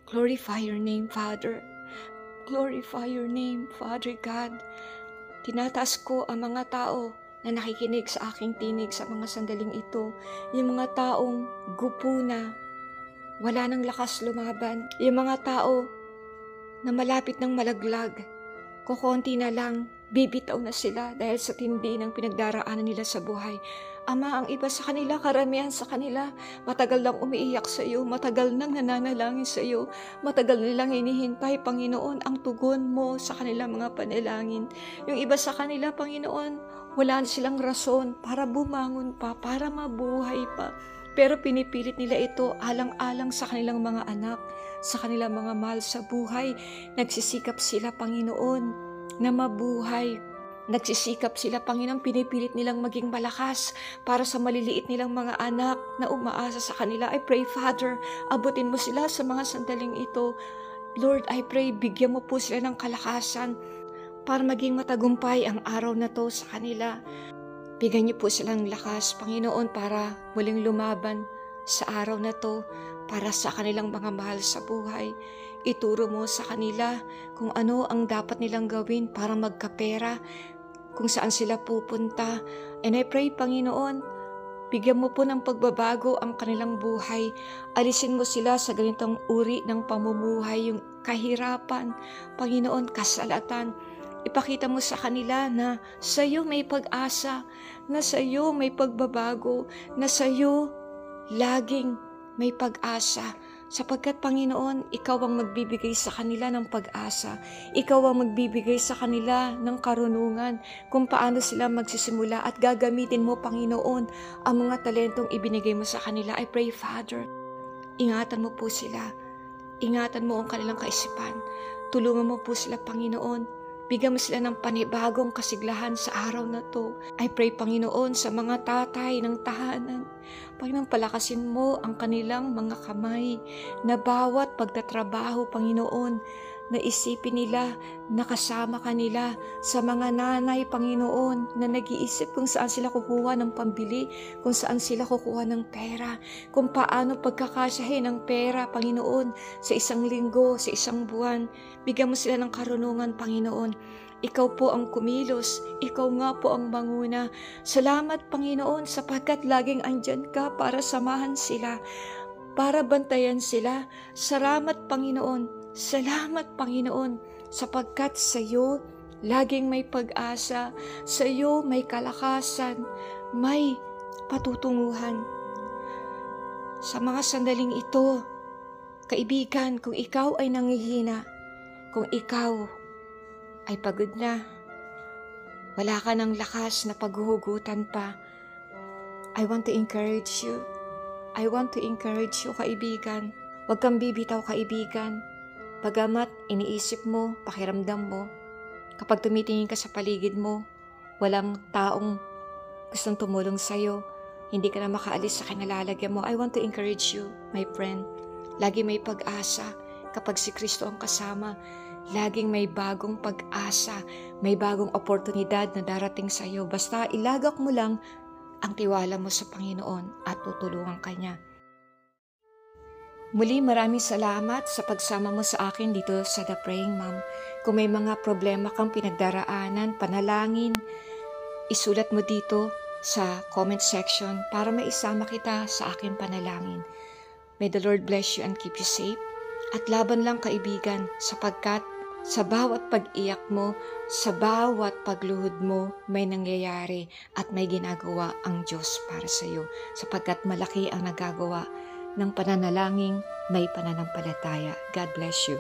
Glorify your name, Father. Glorify your name, Father God. Tinataas ko ang mga tao na nakikinig sa aking tinig sa mga sandaling ito. Yung mga taong gupo na, wala nang lakas lumaban. Yung mga tao na malapit ng malaglag, kukonti na lang, bibitaw na sila dahil sa tindi ng pinagdaraanan nila sa buhay. Ama, ang iba sa kanila, karamihan sa kanila, matagal lang umiiyak sa iyo, matagal nang nananalangin sa iyo, matagal nilang hinihintay, Panginoon, ang tugon mo sa kanilang mga panalangin. Yung iba sa kanila, Panginoon, wala silang rason para bumangon pa, para mabuhay pa. Pero pinipilit nila ito alang-alang sa kanilang mga anak, sa kanilang mga mahal sa buhay. Nagsisikap sila, Panginoon, na mabuhay. Nagsisikap sila, Panginoon, pinipilit nilang maging malakas para sa maliliit nilang mga anak na umaasa sa kanila. I pray, Father, abutin mo sila sa mga sandaling ito. Lord, I pray, bigyan mo po sila ng kalakasan para maging matagumpay ang araw na to sa kanila. Bigyan niyo po silang lakas, Panginoon, para muling lumaban sa araw na to para sa kanilang mga mahal sa buhay. Ituro mo sa kanila kung ano ang dapat nilang gawin para magkapera, kung saan sila pupunta. And I pray, Panginoon, bigyan mo po ng pagbabago ang kanilang buhay. Alisin mo sila sa ganitong uri ng pamumuhay, yung kahirapan, Panginoon, kasalatan. Ipakita mo sa kanila na sa iyo may pag-asa, na sa iyo may pagbabago, na sa iyo laging may pag-asa. Sapagkat, Panginoon, ikaw ang magbibigay sa kanila ng pag-asa. Ikaw ang magbibigay sa kanila ng karunungan kung paano sila magsisimula at gagamitin mo, Panginoon, ang mga talentong ibinigay mo sa kanila. I pray, Father, ingatan mo po sila. Ingatan mo ang kanilang kaisipan. Tulungan mo po sila, Panginoon. Bigyan mo sila ng panibagong kasiglahan sa araw na to. I pray, Panginoon, sa mga tatay ng tahanan. Panginoon, palakasin mo ang kanilang mga kamay na bawat pagtatrabaho, Panginoon, na isipin nila, nakasama ka nila sa mga nanay, Panginoon, na nag-iisip kung saan sila kukuha ng pambili, kung saan sila kukuha ng pera, kung paano pagkakasyahin ng pera, Panginoon, sa isang linggo, sa isang buwan. Bigyan mo sila ng karunungan, Panginoon. Ikaw po ang kumilos, ikaw nga po ang manguna. Salamat, Panginoon, sapagkat laging andyan ka para samahan sila, para bantayan sila. Salamat, Panginoon. Salamat, Panginoon, sapagkat sa iyo laging may pag-asa, sa iyo may kalakasan, may patutunguhan. Sa mga sandaling ito, kaibigan, kung ikaw ay nanghihina, kung ikaw ay pagod na, wala ka ng lakas na paghuhugutan pa, I want to encourage you. I want to encourage you, kaibigan. Huwag kang bibitaw, kaibigan. Bagamat iniisip mo, pakiramdam mo, kapag tumitingin ka sa paligid mo, walang taong gustong tumulong sa'yo, hindi ka na makaalis sa kinalalagyan mo. I want to encourage you, my friend. Lagi may pag-asa kapag si Kristo ang kasama. Laging may bagong pag-asa, may bagong oportunidad na darating sa'yo. Basta ilagak mo lang ang tiwala mo sa Panginoon at tutulungan ka niya. Muli, maraming salamat sa pagsama mo sa akin dito sa The Praying Mom. Kung may mga problema kang pinagdaraanan, panalangin, isulat mo dito sa comment section para maisama kita sa aking panalangin. May the Lord bless you and keep you safe. At laban lang, kaibigan, sapagkat sa bawat pag-iyak mo, sa bawat pagluhod mo, may nangyayari at may ginagawa ang Diyos para sa iyo. Sapagkat malaki ang nagagawa ng pananalangin, may pananampalataya. God bless you.